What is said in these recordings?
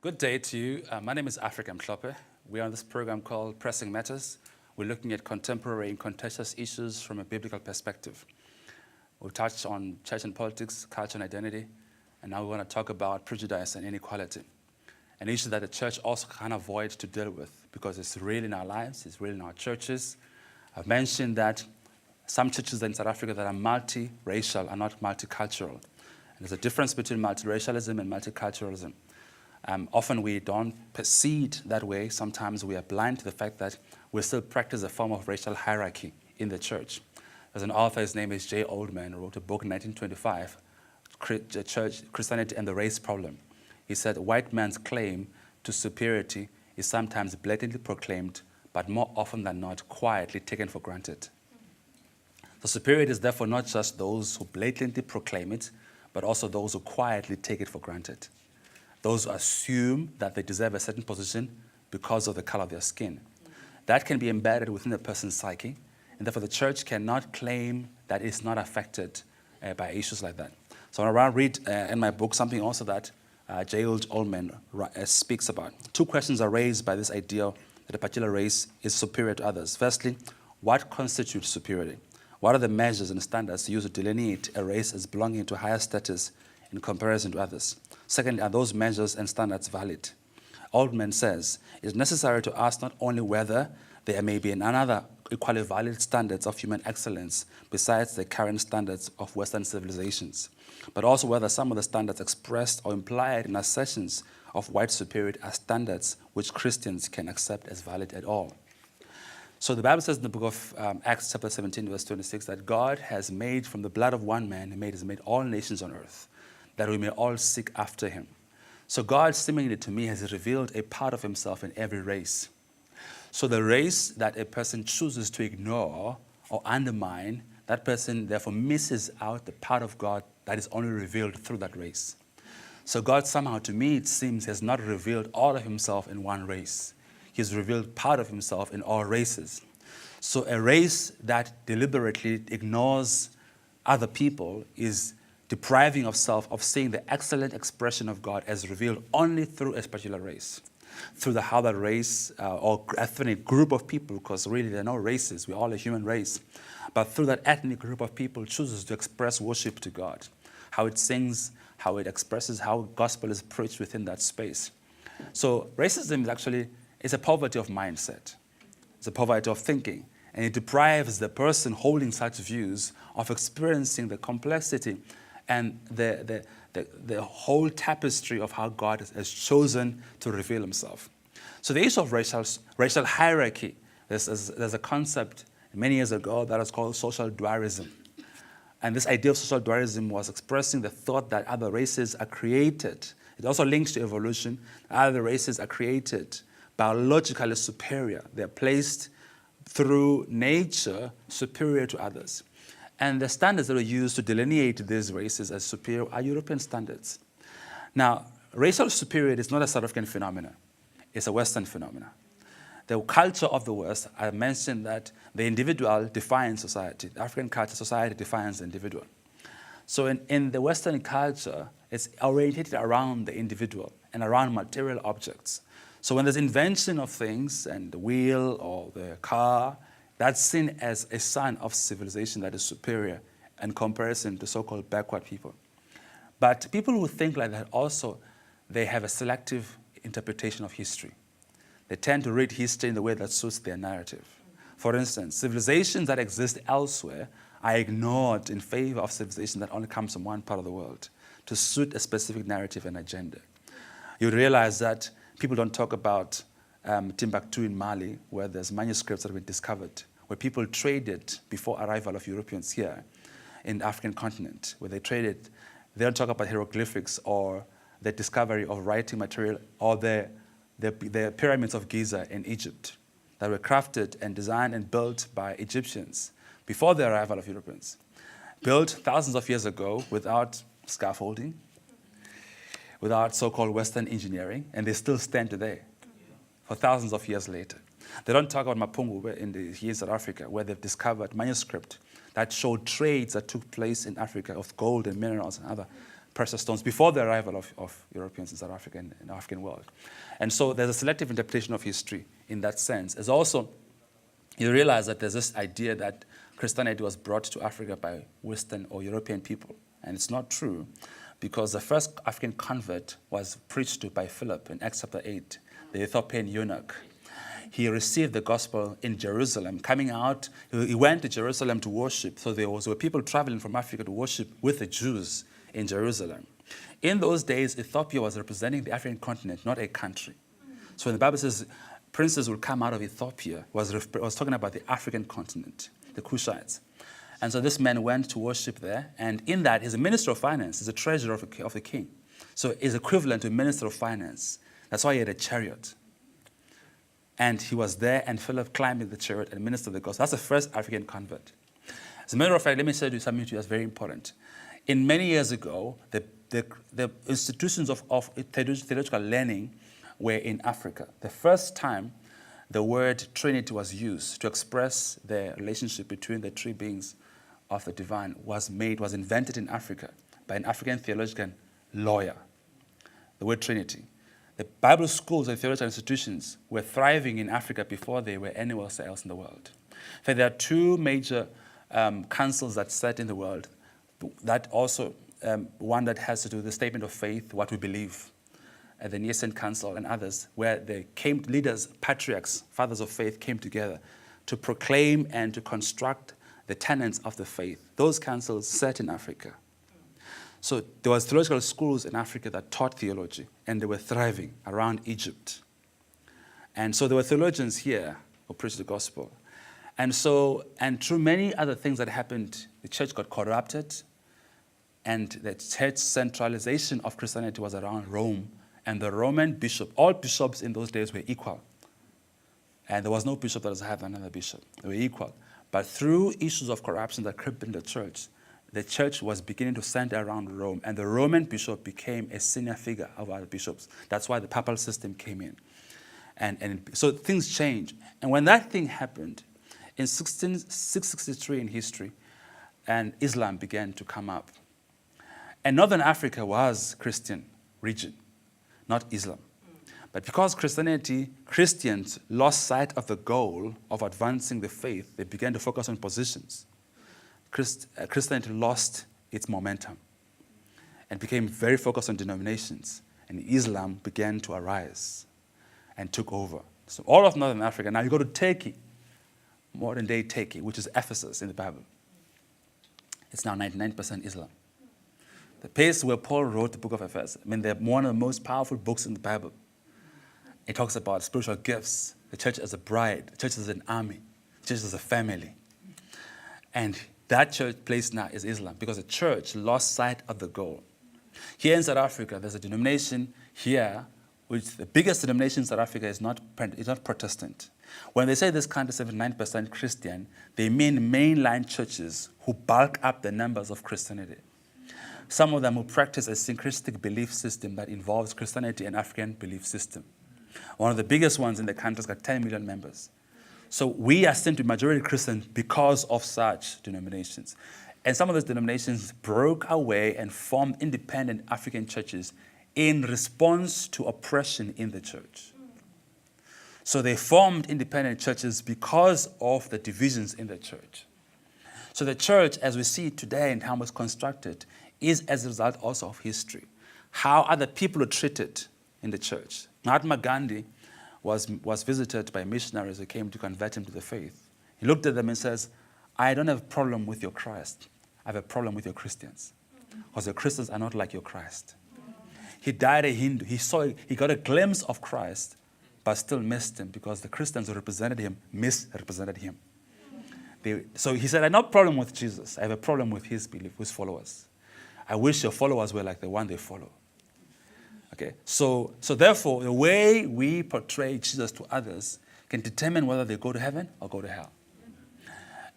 Good day to you. My name is Afrika Mhlophe. We are on this program called Pressing Matters. We're looking at contemporary and contentious issues from a biblical perspective. We've touched on church and politics, culture and identity, and now we want to talk about prejudice and inequality, an issue that the church also can't avoid to deal with because it's real in our lives, it's real in our churches. I've mentioned that some churches in South Africa that are multiracial are not multicultural. And there's a difference between multiracialism and multiculturalism. Often we don't proceed that way. Sometimes we are blind to the fact that we still practice a form of racial hierarchy in the church. There's an author, his name is J. Oldman, who wrote a book in 1925, Christianity and the Race Problem. He said, white man's claim to superiority is sometimes blatantly proclaimed, but more often than not, quietly taken for granted. So superiority is therefore not just those who blatantly proclaim it, but also those who quietly take it for granted. Those who assume that they deserve a certain position because of the color of their skin. That can be embedded within a person's psyche, and therefore the church cannot claim that it's not affected by issues like that. So I want to read in my book something also that J. Oldman speaks about. Two questions are raised by this idea that a particular race is superior to others. Firstly, what constitutes superiority? What are the measures and standards used to delineate a race as belonging to higher status in comparison to others? Secondly, are those measures and standards valid? Oldman says, it is necessary to ask not only whether there may be another equally valid standards of human excellence besides the current standards of Western civilizations, but also whether some of the standards expressed or implied in assertions of white superiority are standards which Christians can accept as valid at all. So the Bible says in the book of Acts chapter 17, verse 26, that God has made from the blood of one man, has made all nations on earth, that we may all seek after him. So God, seemingly to me, has revealed a part of himself in every race. So the race that a person chooses to ignore or undermine, that person therefore misses out the part of God that is only revealed through that race. So God somehow, to me, it seems, has not revealed all of himself in one race. He's revealed part of himself in all races. So a race that deliberately ignores other people is depriving of self of seeing the excellent expression of God as revealed only through a particular race, through how that race or ethnic group of people, because really there are no races, we're all a human race, but through that ethnic group of people chooses to express worship to God, how it sings, how it expresses, how gospel is preached within that space. So racism is actually a poverty of mindset. It's a poverty of thinking. And it deprives the person holding such views of experiencing the complexity and the whole tapestry of how God has chosen to reveal himself. So the issue of racial hierarchy, there's a concept many years ago that was called social dualism. And this idea of social dualism was expressing the thought that other races are created. It also links to evolution. Other races are created biologically superior. They're placed through nature superior to others. And the standards that are used to delineate these races as superior are European standards. Now, racial superiority is not a South African phenomenon. It's a Western phenomenon. The culture of the West, I mentioned that the individual defines society. The African culture, society defines the individual. So in the Western culture, it's oriented around the individual and around material objects. So when there's invention of things and the wheel or the car, that's seen as a sign of civilization that is superior in comparison to so-called backward people. But people who think like that also, they have a selective interpretation of history. They tend to read history in the way that suits their narrative. For instance, civilizations that exist elsewhere are ignored in favor of civilization that only comes from one part of the world to suit a specific narrative and agenda. You realize that people don't talk about Timbuktu in Mali, where there's manuscripts that have been discovered, where people traded before arrival of Europeans here in the African continent, where they traded. They don't talk about hieroglyphics or the discovery of writing material or the pyramids of Giza in Egypt that were crafted and designed and built by Egyptians before the arrival of Europeans, built thousands of years ago without scaffolding, without so-called Western engineering, and they still stand today for thousands of years later. They don't talk about Mapungubwe here in South Africa, where they've discovered manuscript that showed trades that took place in Africa of gold and minerals and other precious stones before the arrival of Europeans in South Africa and in the African world. And so there's a selective interpretation of history in that sense. As also, you realize that there's this idea that Christianity was brought to Africa by Western or European people. And it's not true, because the first African convert was preached to by Philip in Acts chapter 8, the Ethiopian eunuch. He received the gospel in Jerusalem. Coming out, he went to Jerusalem to worship. So there were people traveling from Africa to worship with the Jews in Jerusalem. In those days, Ethiopia was representing the African continent, not a country. So when the Bible says princes will come out of Ethiopia, was talking about the African continent, the Cushites. And so this man went to worship there, and in that, he's a minister of finance, he's a treasurer of the king. So he's equivalent to a minister of finance. That's why he had a chariot. And he was there, and Philip climbed in the chariot and ministered the gospel. That's the first African convert. As a matter of fact, let me say something to you that's very important. In many years ago, the institutions of theological learning were in Africa. The first time the word Trinity was used to express the relationship between the three beings of the divine was invented in Africa by an African theologian lawyer. The word Trinity. The Bible schools and theological institutions were thriving in Africa before they were anywhere else in the world. In fact, there are two major councils that sat in the world. That also, one that has to do with the statement of faith, what we believe, the Nicene Council and others, where leaders, patriarchs, fathers of faith came together to proclaim and to construct the tenets of the faith. Those councils sat in Africa. So there was theological schools in Africa that taught theology, and they were thriving around Egypt. And so there were theologians here who preached the gospel. And through many other things that happened, the church got corrupted, and the church centralization of Christianity was around Rome. And the Roman bishop, all bishops in those days were equal. And there was no bishop that was higher than another bishop. They were equal. But through issues of corruption that crept in the church was beginning to center around Rome, and the Roman bishop became a senior figure of other bishops. That's why the papal system came in. And so things changed. And when that thing happened, in 663 in history, and Islam began to come up. And Northern Africa was Christian region, not Islam. But because Christians lost sight of the goal of advancing the faith, they began to focus on positions. Christianity lost its momentum and became very focused on denominations, and Islam began to arise and took over. So all of Northern Africa, now you go to Turkey, modern-day Turkey, which is Ephesus in the Bible. It's now 99% Islam. The place where Paul wrote the book of Ephesus, they're one of the most powerful books in the Bible. It talks about spiritual gifts, the church as a bride, the church as an army, the church as a family. And that church place now is Islam, because the church lost sight of the goal. Here in South Africa, there's a denomination here, which the biggest denomination in South Africa is not Protestant. When they say this country is 79% Christian, they mean mainline churches who bulk up the numbers of Christianity. Some of them who practice a syncretic belief system that involves Christianity and African belief system. One of the biggest ones in the country has got 10 million members. So we are seen to be majority Christian because of such denominations. And some of those denominations broke away and formed independent African churches in response to oppression in the church. So they formed independent churches because of the divisions in the church. So the church, as we see it today and how it was constructed, is as a result also of history. How other people were treated in the church. Mahatma Gandhi was visited by missionaries who came to convert him to the faith. He looked at them and says, I don't have a problem with your Christ. I have a problem with your Christians. Because your Christians are not like your Christ. He died a Hindu. He got a glimpse of Christ, but still missed him because the Christians who represented him misrepresented him. So he said, I have no problem with Jesus. I have a problem with his belief, his followers. I wish your followers were like the one they follow. Okay, so therefore, the way we portray Jesus to others can determine whether they go to heaven or go to hell.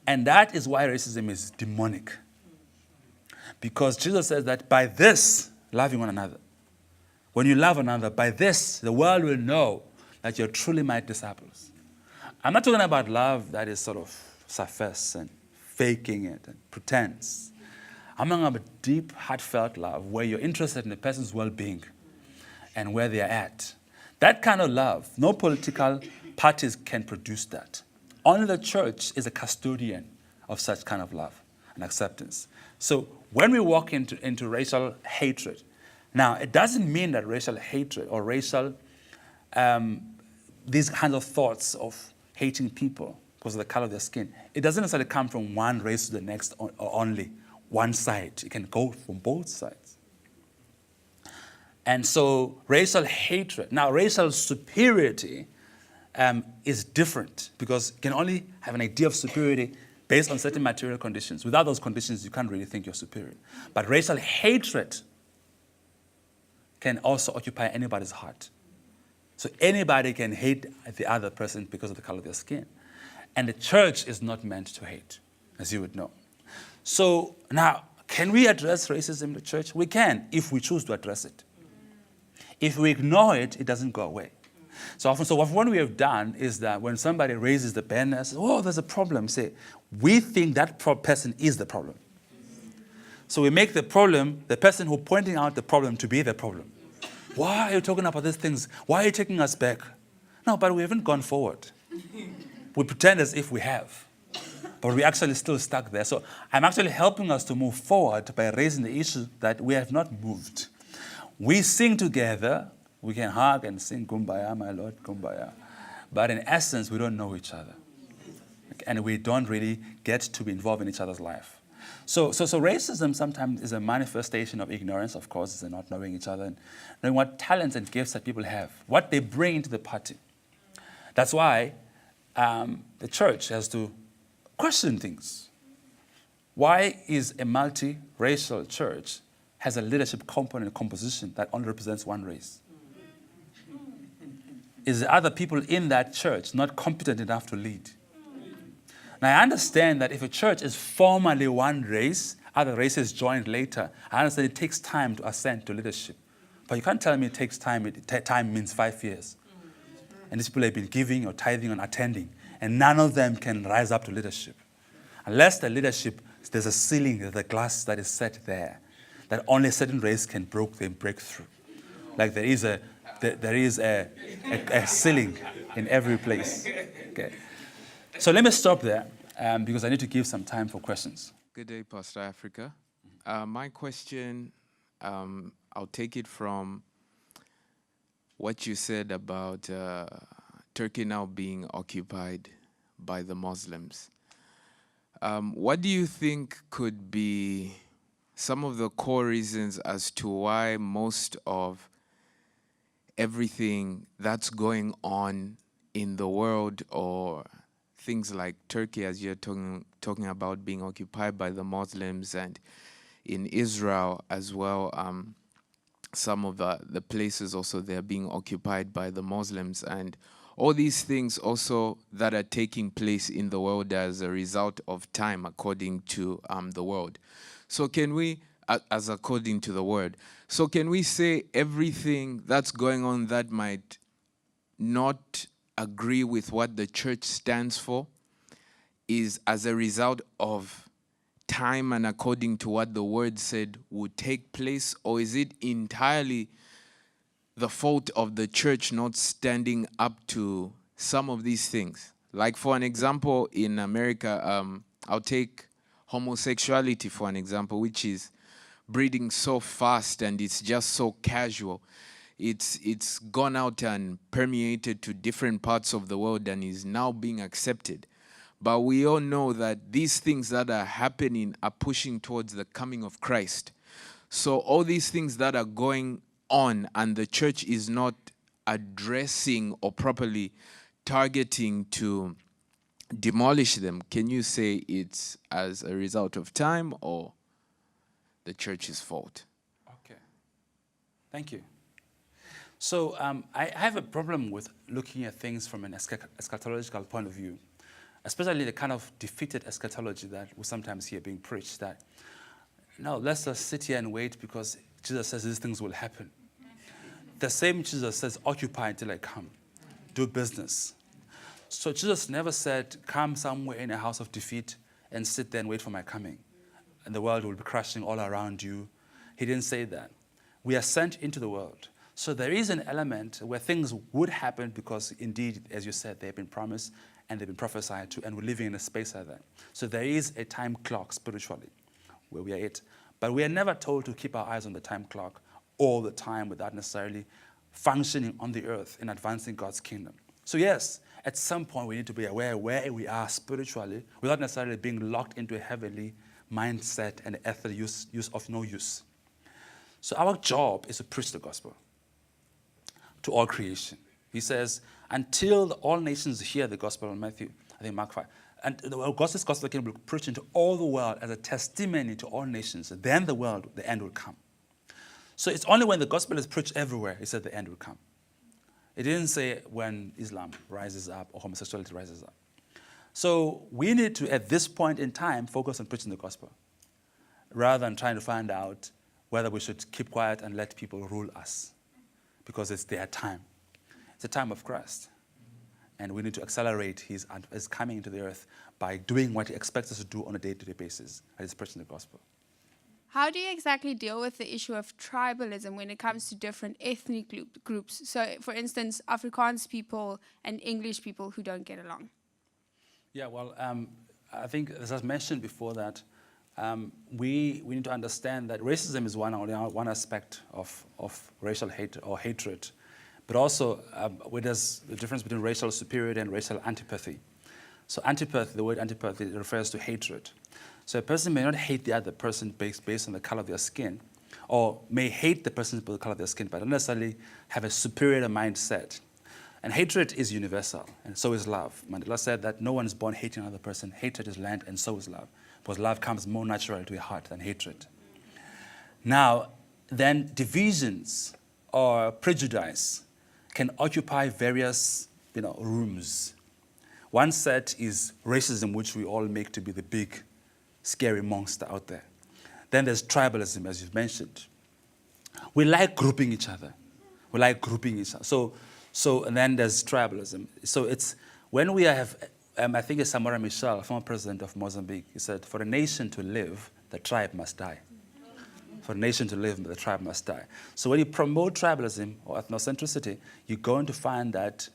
And that is why racism is demonic. Because Jesus says that by this, loving one another, when you love another, by this, the world will know that you're truly my disciples. I'm not talking about love that is sort of surface and faking it and pretense. I'm talking about deep, heartfelt love where you're interested in the person's well-being and where they're at. That kind of love, no political parties can produce that. Only the church is a custodian of such kind of love and acceptance. So when we walk into racial hatred, now it doesn't mean that racial hatred or racial, these kinds of thoughts of hating people because of the color of their skin, it doesn't necessarily come from one race to the next or only one side. It can go from both sides. And so racial hatred, now racial superiority is different because you can only have an idea of superiority based on certain material conditions. Without those conditions, you can't really think you're superior. But racial hatred can also occupy anybody's heart. So anybody can hate the other person because of the color of their skin. And the church is not meant to hate, as you would know. So now, can we address racism in the church? We can, if we choose to address it. If we ignore it, it doesn't go away. So what we have done is that when somebody raises the banner and says, oh, there's a problem, say, we think that person is the problem. So we make the problem, the person who's pointing out the problem, to be the problem. Why are you talking about these things? Why are you taking us back? No, but we haven't gone forward. We pretend as if we have, but we're actually still stuck there. So I'm actually helping us to move forward by raising the issue that we have not moved. We sing together. We can hug and sing, Kumbaya, my Lord, Kumbaya. But in essence, we don't know each other. And we don't really get to be involved in each other's life. So racism sometimes is a manifestation of ignorance, of course, is not knowing each other and knowing what talents and gifts that people have, what they bring into the party. That's why the church has to question things. Why is a multi-racial church has a leadership component and composition that only represents one race? Is the other people in that church not competent enough to lead? Now, I understand that if a church is formally one race, other races joined later, I understand it takes time to ascend to leadership. But you can't tell me it takes time. Time means 5 years. And these people have been giving or tithing and attending, and none of them can rise up to leadership. Unless the leadership, there's a ceiling, there's a glass that is set there, that only a certain race can break through. Like there is a ceiling in every place. Okay. So let me stop there because I need to give some time for questions. Good day, Pastor Afrika. My question, I'll take it from what you said about Turkey now being occupied by the Muslims. What do you think could be some of the core reasons as to why most of everything that's going on in the world, or things like Turkey, as you're talking about being occupied by the Muslims, and in Israel as well, some of the places also they're being occupied by the Muslims, and all these things also that are taking place in the world as a result of time, according to the world. So can we, as according to the word, so can we say everything that's going on that might not agree with what the church stands for is as a result of time and according to what the word said would take place? Or is it entirely the fault of the church not standing up to some of these things? Like, for an example, in America, I'll take homosexuality for an example, which is breeding so fast and it's just so casual. It's gone out and permeated to different parts of the world and is now being accepted. But we all know that these things that are happening are pushing towards the coming of Christ. So all these things that are going on and the church is not addressing or properly targeting to demolish them, can you say it's as a result of time or the church's fault? Okay. Thank you. So I have a problem with looking at things from an eschatological point of view, especially the kind of defeated eschatology that we sometimes hear being preached, that, no, let's just sit here and wait because Jesus says these things will happen. The same Jesus says, occupy until I come. Do business. So Jesus never said, come somewhere in a house of defeat and sit there and wait for my coming. and the world will be crashing all around you. He didn't say that. We are sent into the world. So there is an element where things would happen because indeed, as you said, they've been promised and they've been prophesied to, and we're living in a space like that. So there is a time clock spiritually where we are at. But we are never told to keep our eyes on the time clock all the time without necessarily functioning on the earth and advancing God's kingdom. So yes, at some point we need to be aware where we are spiritually without necessarily being locked into a heavenly mindset and earthly use of no use. So our job is to preach the gospel to all creation. He says, until all nations hear the gospel in Matthew, I think Mark 5, and God's gospel will be preached into all the world as a testimony to all nations. Then the end will come. So it's only when the gospel is preached everywhere, he said the end will come. It didn't say when Islam rises up or homosexuality rises up. So we need to, at this point in time, focus on preaching the gospel rather than trying to find out whether we should keep quiet and let people rule us, because it's their time. It's a time of Christ. And we need to accelerate his coming into the earth by doing what he expects us to do on a day-to-day basis, that is preaching the gospel. How do you exactly deal with the issue of tribalism when it comes to different ethnic groups? So, for instance, Afrikaans people and English people who don't get along. Yeah, well, I think, as I mentioned before, that we need to understand that racism is one aspect of racial hate or hatred, but also there's the difference between racial superiority and racial antipathy. So antipathy, the word antipathy refers to hatred. So a person may not hate the other person based on the color of their skin, or may hate the person based on the color of their skin, but not necessarily have a superior mindset. And hatred is universal, and so is love. Mandela said that no one is born hating another person. Hatred is learned, and so is love, because love comes more naturally to a heart than hatred. Now, then divisions or prejudice can occupy various rooms. One set is racism, which we all make to be the big, scary monster out there. Then there's tribalism, as you've mentioned. We like grouping each other. So and then there's tribalism. So it's when we have, I think it's Samora Machel, former president of Mozambique, he said, for a nation to live, the tribe must die. For a nation to live, the tribe must die. So when you promote tribalism or ethnocentricity, you're going to find that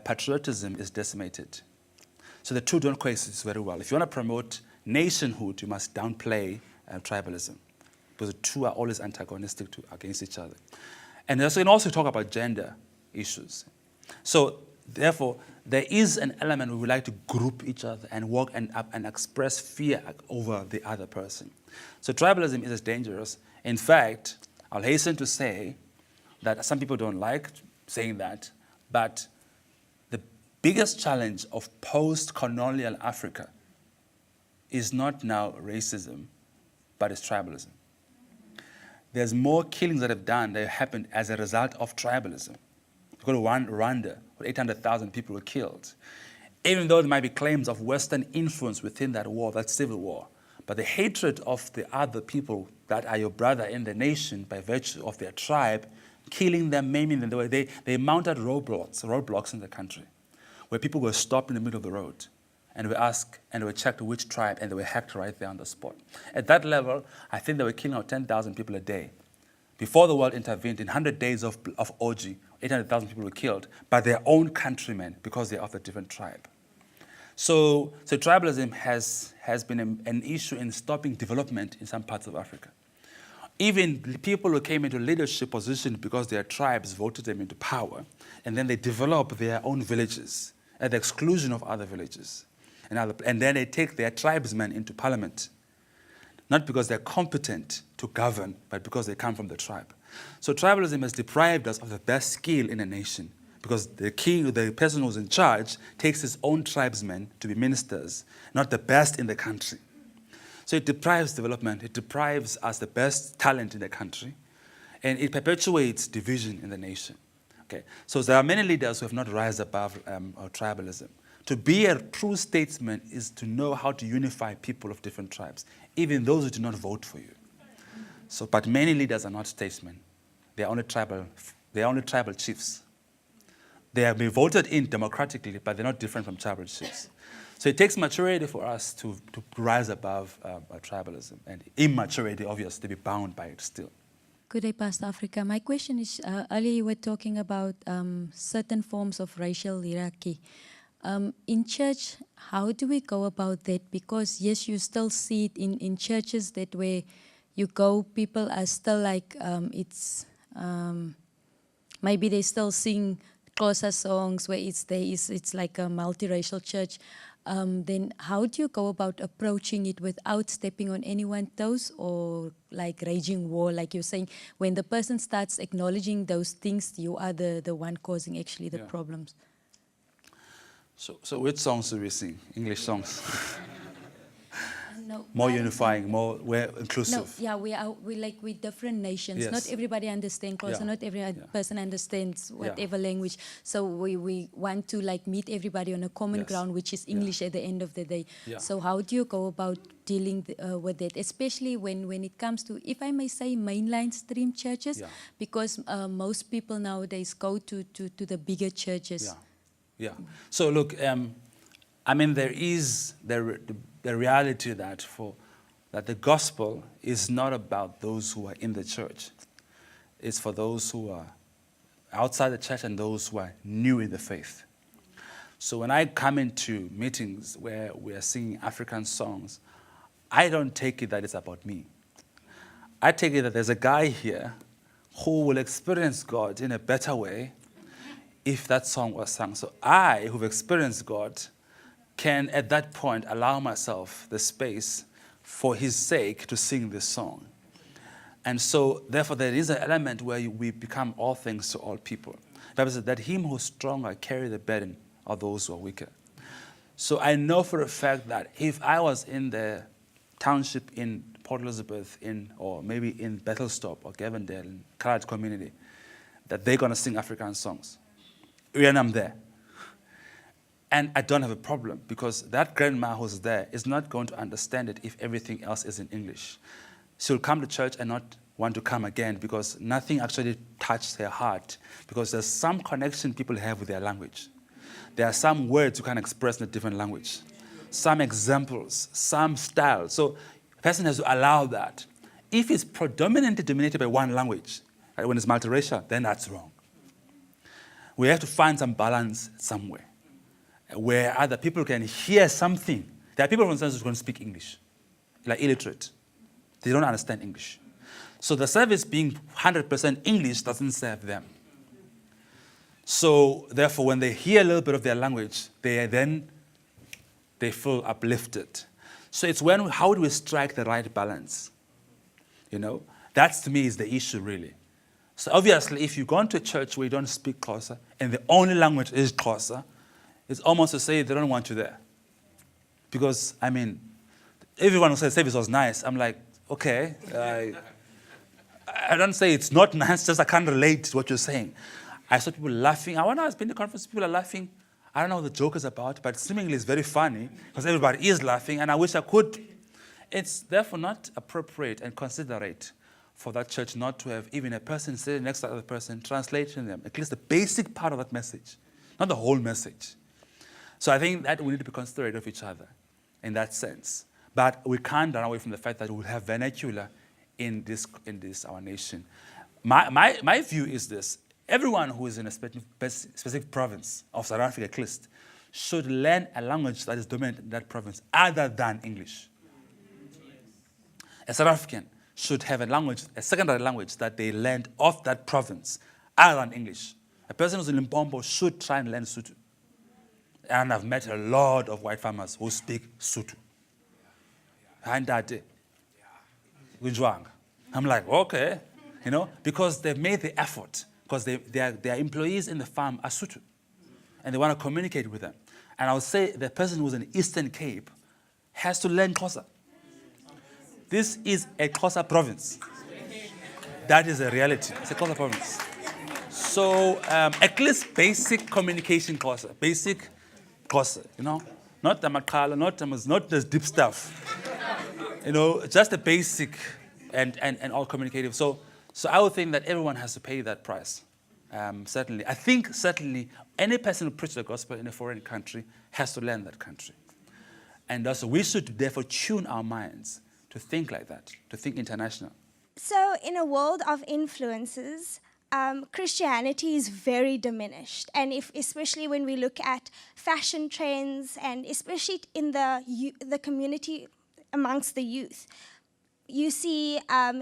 patriotism is decimated. So the two don't coexist very well. If you want to promote nationhood, you must downplay tribalism, because the two are always antagonistic against each other. And you can also talk about gender issues. So therefore, there is an element where we like to group each other and walk and express fear over the other person. So tribalism is as dangerous. In fact, I'll hasten to say that some people don't like saying that, but the biggest challenge of post-colonial Africa is not now racism, but it's tribalism. There's more killings that have happened as a result of tribalism. Go to Rwanda, where 800,000 people were killed. Even though there might be claims of Western influence within that war, that civil war, but the hatred of the other people that are your brother in the nation by virtue of their tribe, killing them, maiming them, they mounted roadblocks in the country, where people were stopped in the middle of the road, and were asked, and they were checked which tribe, and they were hacked right there on the spot. At that level, I think they were killing out 10,000 people a day. Before the world intervened, in 100 days of orgy, 800,000 people were killed by their own countrymen because they're of a different tribe. So tribalism has been an issue in stopping development in some parts of Africa. Even people who came into leadership positions because their tribes voted them into power, and then they develop their own villages at the exclusion of other villages. And then they take their tribesmen into parliament, not because they're competent to govern, but because they come from the tribe. So tribalism has deprived us of the best skill in a nation, because the king, the person who's in charge, takes his own tribesmen to be ministers, not the best in the country. So it deprives development, it deprives us the best talent in the country, and it perpetuates division in the nation. Okay. So there are many leaders who have not risen above tribalism. To be a true statesman is to know how to unify people of different tribes, even those who do not vote for you. So, but many leaders are not statesmen. They are only tribal chiefs. They have been voted in democratically, but they're not different from tribal chiefs. So it takes maturity for us to rise above tribalism, and immaturity, obviously, to be bound by it still. Good day, Pastor Afrika. My question is, earlier you were talking about certain forms of racial hierarchy. In church, how do we go about that? Because yes, you still see it in churches that where you go, people are still like, maybe they still sing Xhosa songs where it's like a multiracial church. Then how do you go about approaching it without stepping on anyone's toes or like raging war, like you're saying? When the person starts acknowledging those things, you are the one causing actually the problems. So which songs do we sing? English songs? No, more unifying, more inclusive. No, yeah, we're different nations. Yes. Not everybody understands Xhosa. Not every person understands whatever language. So we want to like meet everybody on a common ground, which is English at the end of the day. So how do you go about dealing with that, especially when it comes to, if I may say, mainline stream churches, because most people nowadays go to the bigger churches. Yeah. So look, I mean, there is the reality that the gospel is not about those who are in the church. It's for those who are outside the church and those who are new in the faith. So when I come into meetings where we are singing African songs, I don't take it that it's about me. I take it that there's a guy here who will experience God in a better way if that song was sung. So I, who've experienced God, can at that point allow myself the space for his sake to sing this song. And so therefore there is an element where we become all things to all people. The Bible says that him who's stronger carry the burden of those who are weaker. So I know for a fact that if I was in the township in Port Elizabeth or maybe in Bethelstop or Gavendale in College community, that they're going to sing African songs. When I'm there. And I don't have a problem because that grandma who's there is not going to understand it if everything else is in English. She'll come to church and not want to come again because nothing actually touched her heart, because there's some connection people have with their language. There are some words you can express in a different language, some examples, some style. So a person has to allow that. If it's predominantly dominated by one language, when it's multiracial, then that's wrong. We have to find some balance somewhere where other people can hear something. There are people, for instance, who don't speak English, like illiterate. They don't understand English. So the service being 100% English doesn't serve them. So therefore, when they hear a little bit of their language, they feel uplifted. So it's how do we strike the right balance? You know, that's to me is the issue really. So obviously, if you go into a church where you don't speak Xhosa and the only language is Xhosa, it's almost to say they don't want you there. Because, I mean, everyone who says service was nice, I'm like, okay. I don't say it's not nice, just I can't relate to what you're saying. I saw people laughing. When I was in the conference, people are laughing. I don't know what the joke is about, but seemingly it's very funny because everybody is laughing, and I wish I could. It's therefore not appropriate and considerate for that church not to have even a person sitting next to the other person translating them, at least the basic part of that message, not the whole message. So I think that we need to be considerate of each other in that sense. But we can't run away from the fact that we have vernacular in this our nation. My view is this. Everyone who is in a specific province of South Africa, at least, should learn a language that is dominant in that province other than English. A South African should have a secondary language that they learned of that province, other than English. A person who's in Limpopo should try and learn Sotho. And I've met a lot of white farmers who speak Sotho. I'm like, okay, because they've made the effort, because their employees in the farm are Sotho, and they want to communicate with them. And I would say the person who's in the Eastern Cape has to learn Xhosa. This is a Xhosa province. That is a reality. It's a Xhosa province. So at least basic communication Xhosa, basic Xhosa, not the makala, not the deep stuff. Just the basic and all communicative. So I would think that everyone has to pay that price. Certainly. I think certainly any person who preaches the gospel in a foreign country has to learn that country. And thus we should therefore tune our minds to think like that, to think international. So in a world of influences, Christianity is very diminished. And especially when we look at fashion trends, and especially in the community amongst the youth, you see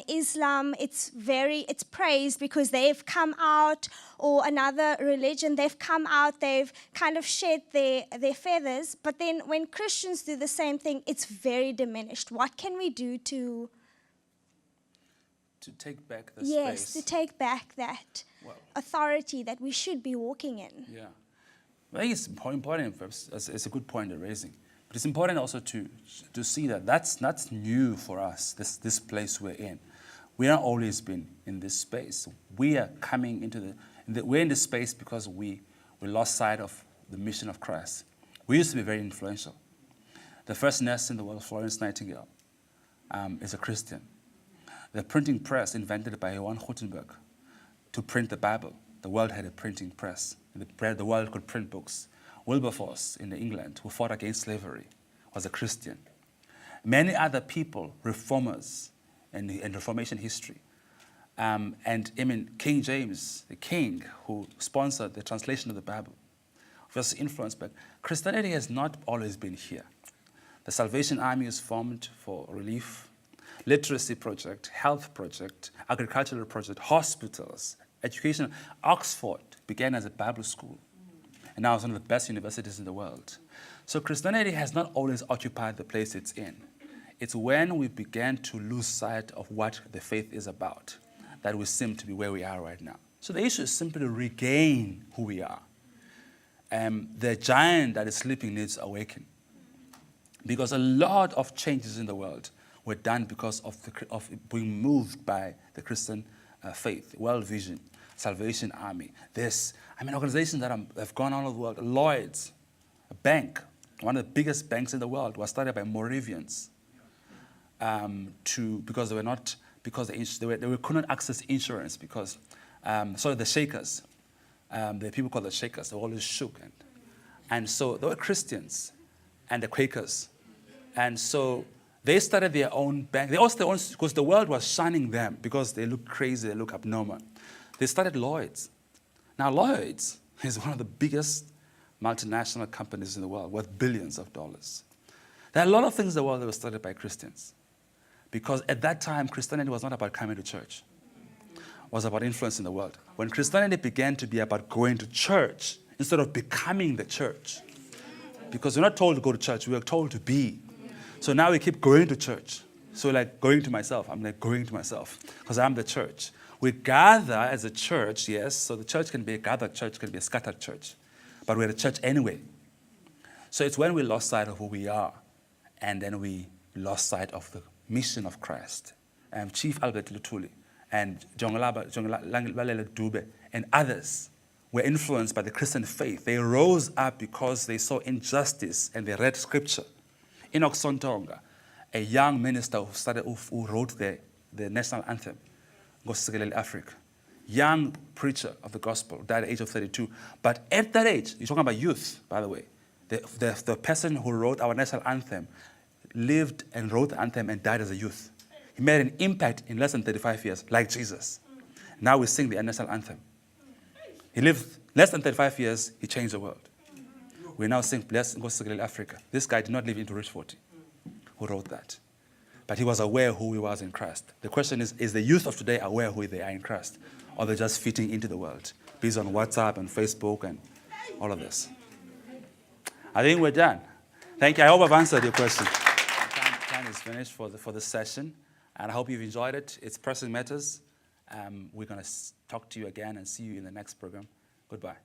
Islam, it's praised because they've come out, or another religion, they've come out, they've kind of shed their feathers. But then when Christians do the same thing, it's very diminished. What can we do to take back the yes, space? to take back that authority that we should be walking in. Yeah. I think it's important, it's a good point you're raising. But it's important also to see that that's not new for us, this place we're in. We have always been in this space. We are coming into we're in this space because we lost sight of the mission of Christ. We used to be very influential. The first nurse in the world, Florence Nightingale, is a Christian. The printing press invented by Johann Gutenberg to print the Bible. The world had a printing press. The world could print books. Wilberforce in England, who fought against slavery, was a Christian. Many other people, reformers in Reformation history. And I mean, King James, the king who sponsored the translation of the Bible, was influenced by Christianity. Has not always been here. The Salvation Army was formed for relief, literacy project, health project, agricultural project, hospitals, education. Oxford began as a Bible school, and now it's one of the best universities in the world. So Christianity has not always occupied the place it's in. It's when we began to lose sight of what the faith is about that we seem to be where we are right now. So the issue is simply to regain who we are. The giant that is sleeping needs awakening, because a lot of changes in the world were done because of being moved by the Christian faith, World Vision, Salvation Army. Organizations that have gone all over the world. Lloyd's, a bank, one of the biggest banks in the world, was started by Moravians because they couldn't access insurance because the Shakers, the people called the Shakers, they were always shook, and so they were Christians and the Quakers, and so they started their own bank. They also because the world was shunning them because they look crazy, they look abnormal. They started Lloyd's. Now Lloyd's is one of the biggest multinational companies in the world, worth billions of dollars. There are a lot of things in the world that were started by Christians, because at that time Christianity was not about coming to church. It was about influencing the world. When Christianity began to be about going to church instead of becoming the church, because we're not told to go to church, we are told to be. So now we keep going to church. So like going to myself, I'm like going to myself because I'm the church. We gather as a church, yes, so the church can be a gathered church, can be a scattered church, but we're a church anyway. So it's when we lost sight of who we are, and then we lost sight of the mission of Christ. Chief Albert Luthuli and Langilale Dube and others were influenced by the Christian faith. They rose up because they saw injustice and they read scripture. Enoch Sontonga, a young minister who wrote the national anthem, Afrika, young preacher of the gospel, died at the age of 32. But at that age, you're talking about youth, by the way, the person who wrote our national anthem lived and wrote the anthem and died as a youth. He made an impact in less than 35 years, like Jesus. Now we sing the national anthem. He lived less than 35 years, he changed the world. We now sing Bless Afrika. This guy did not live into Rich 40 who wrote that. But he was aware who he was in Christ. The question is the youth of today aware who they are in Christ? Or they're just fitting into the world, based on WhatsApp and Facebook and all of this? I think we're done. Thank you. I hope I've answered your question. Time is finished for this session, and I hope you've enjoyed it. It's Pressing Matters. We're going to talk to you again and see you in the next program. Goodbye.